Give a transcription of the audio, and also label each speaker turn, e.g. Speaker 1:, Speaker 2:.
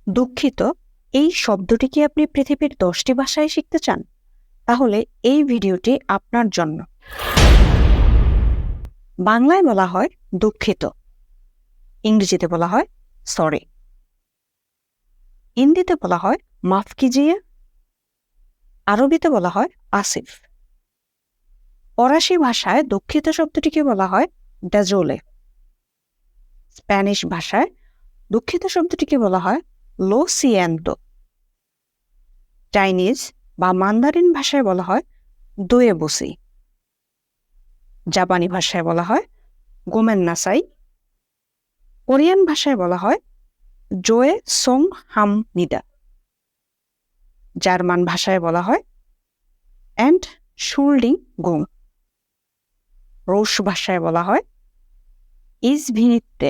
Speaker 1: দুঃখিত এই শব্দটি কি আপনি পৃথিবীর 10টি ভাষায় শিখতে চান? তাহলে এই ভিডিওটি আপনার জন্য। বাংলায় বলা হয় দুঃখিত, ইংরেজিতে বলা হয় সরি, হিন্দিতে বলা হয় মাফ কিজিয়ে, আরবিতে বলা হয় আসিফ। ফরাসি ভাষায় দুঃখিত শব্দটিকে বলা হয় ডেজোলে। স্প্যানিশ ভাষায় দুঃখিত শব্দটিকে বলা হয় লো সিয়েন্তো। চাইনিজ বা মান্দারিন ভাষায় বলা হয় দুয়ে বসি। জাপানি ভাষায় বলা হয় গোমেন নাসাই। কোরিয়ান ভাষায় বলা হয় জোয়ে সোং হাম নিদা। জার্মান ভাষায় বলা হয় অ্যান্ড শুল্ডিং গুং। রুশ ভাষায় বলা হয় ইজ ভিনিত্তে।